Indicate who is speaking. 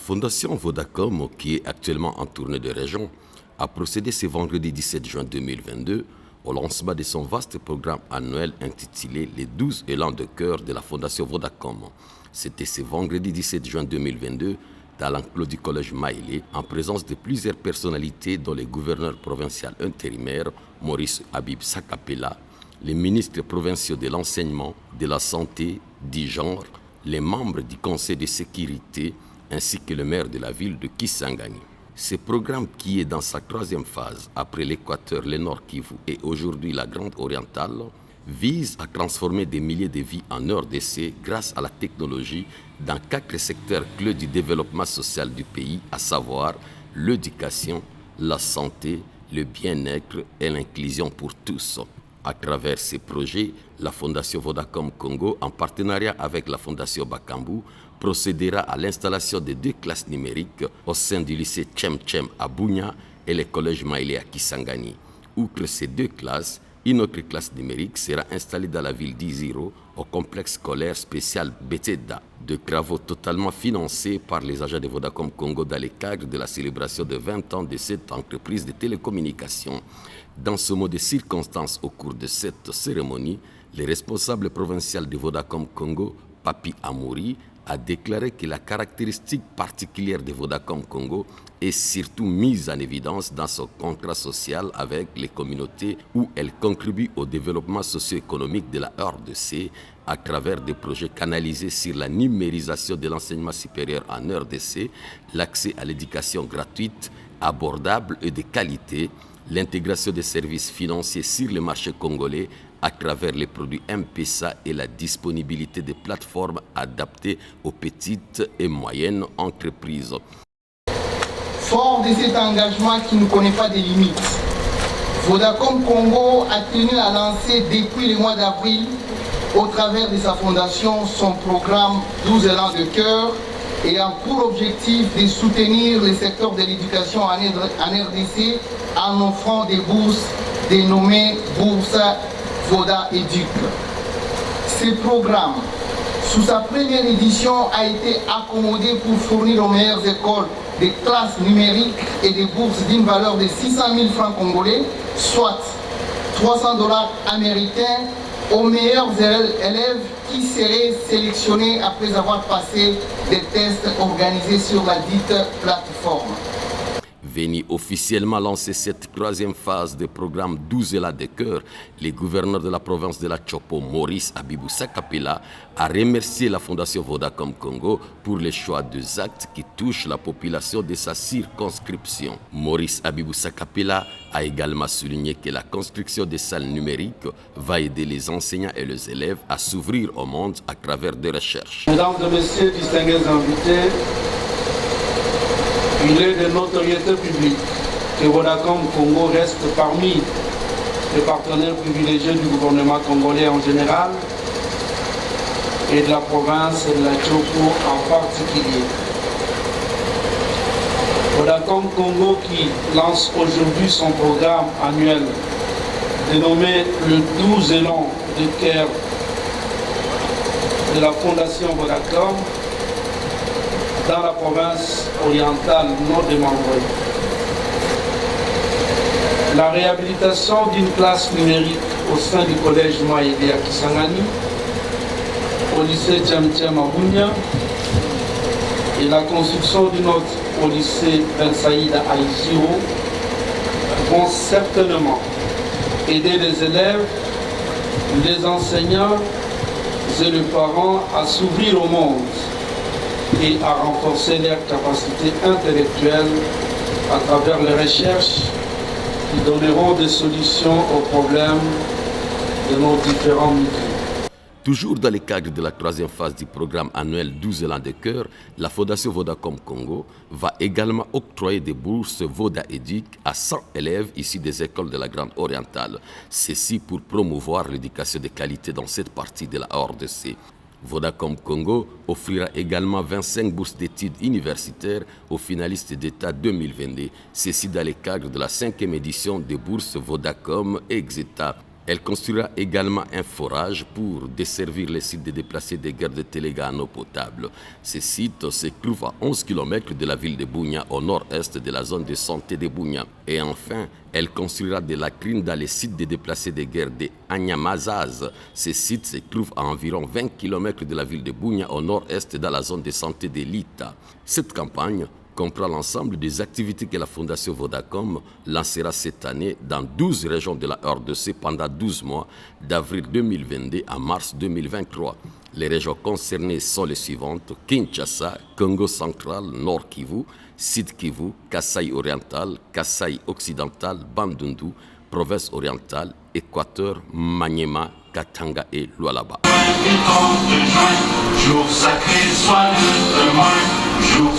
Speaker 1: Fondation Vodacom, qui est actuellement en tournée de région, a procédé ce vendredi 17 juin 2022 au lancement de son vaste programme annuel intitulé « Les 12 élans de cœur de la Fondation Vodacom ». C'était ce vendredi 17 juin 2022 dans l'enclos du collège Maïlé, en présence de plusieurs personnalités dont le gouverneur provincial intérimaire Maurice Habib Sakapela, les ministres provinciaux de l'enseignement, de la santé, du genre, les membres du conseil de sécurité ainsi que le maire de la ville de Kisangani. Ce programme, qui est dans sa troisième phase, après l'Équateur, le Nord Kivu et aujourd'hui la Grande Orientale, vise à transformer des milliers de vies en heures d'essai grâce à la technologie dans 4 secteurs clés du développement social du pays, à savoir l'éducation, la santé, le bien-être et l'inclusion pour tous. À travers ces projets, la Fondation Vodacom Congo, en partenariat avec la Fondation Bakambu, procédera à l'installation de 2 classes numériques au sein du lycée Tchem Tchem à Bunia et le collège Maïlé à Kisangani. Outre ces 2 classes, une autre classe numérique sera installée dans la ville d'Iziro au complexe scolaire spécial Beteda. 2 travaux totalement financés par les agents de Vodacom Congo dans le cadre de la célébration de 20 ans de cette entreprise de télécommunications. Dans ce mot de circonstance, au cours de cette cérémonie, le responsable provincial de Vodacom Congo, Papi Amouri, a déclaré que la caractéristique particulière de Vodacom Congo est surtout mise en évidence dans son contrat social avec les communautés où elle contribue au développement socio-économique de la RDC à travers des projets canalisés sur la numérisation de l'enseignement supérieur en RDC, l'accès à l'éducation gratuite, abordable et de qualité, l'intégration des services financiers sur le marché congolais à travers les produits M-Pesa et la disponibilité des plateformes adaptées aux petites et moyennes entreprises.
Speaker 2: Fort de cet engagement qui ne connaît pas de limites, Vodacom Congo a tenu à lancer depuis le mois d'avril, au travers de sa fondation, son programme 12 élans de cœur, ayant pour objectif de soutenir le secteur de l'éducation en RDC en offrant des bourses dénommées bourses Voda Éduc. Ce programme, sous sa première édition, a été accommodé pour fournir aux meilleures écoles des classes numériques et des bourses d'une valeur de 600 000 francs congolais, soit 300 $ américains, aux meilleurs élèves qui seraient sélectionnés après avoir passé des tests organisés sur la dite plateforme.
Speaker 1: Venu officiellement lancer cette troisième phase du programme 12 élans de cœur, le gouverneur de la province de la Chopo, Maurice Abibou Sakapela, a remercié la Fondation Vodacom Congo pour le choix des actes qui touchent la population de sa circonscription. Maurice Abibou Sakapela a également souligné que la construction des salles numériques va aider les enseignants et les élèves à s'ouvrir au monde à travers des recherches.
Speaker 3: Mesdames et messieurs, distingués invités, il est de notoriété publique que Vodacom Congo reste parmi les partenaires privilégiés du gouvernement congolais en général et de la province de la Chopo en particulier. Vodacom Congo qui lance aujourd'hui son programme annuel dénommé le 12 élans de cœur de la Fondation Vodacom dans la province orientale nord de Mangoué. La réhabilitation d'une classe numérique au sein du collège Maïlé à Kisangani, au lycée Tchem Tchem à Bunia, et la construction d'une autre au lycée Ben Saïd à Iziro vont certainement aider les élèves, les enseignants et les parents à s'ouvrir au monde et à renforcer leurs capacités intellectuelles à travers les recherches qui donneront des solutions aux problèmes de nos différents milieux.
Speaker 1: Toujours dans le cadre de la troisième phase du programme annuel 12 élans de cœur, la Fondation Vodacom Congo va également octroyer des bourses Voda Éduc à 100 élèves issus des écoles de la Grande Orientale. Ceci pour promouvoir l'éducation de qualité dans cette partie de la RDC. Vodacom Congo offrira également 25 bourses d'études universitaires aux finalistes d'État 2022. Ceci dans le cadre de la 5e édition des bourses Vodacom Exeta. Elle construira également un forage pour desservir les sites de déplacés de guerre de Téléga en eau potable. Ces sites se trouvent à 11 km de la ville de Bunia, au nord-est de la zone de santé de Bunia. Et enfin, elle construira des latrines dans les sites de déplacés de guerre de Anyamazaz. Ces sites se trouvent à environ 20 km de la ville de Bunia, au nord-est dans la zone de santé de Lita. Cette campagne comprend l'ensemble des activités que la Fondation Vodacom lancera cette année dans 12 régions de la RDC pendant 12 mois, d'avril 2022 à mars 2023. Les régions concernées sont les suivantes: Kinshasa, Congo central, Nord Kivu, Sud Kivu, Kasaï oriental, Kasaï occidental, Bandundu, province orientale, Équateur, Maniema, Katanga et Lualaba.
Speaker 4: Jour sacré soit le demain, jour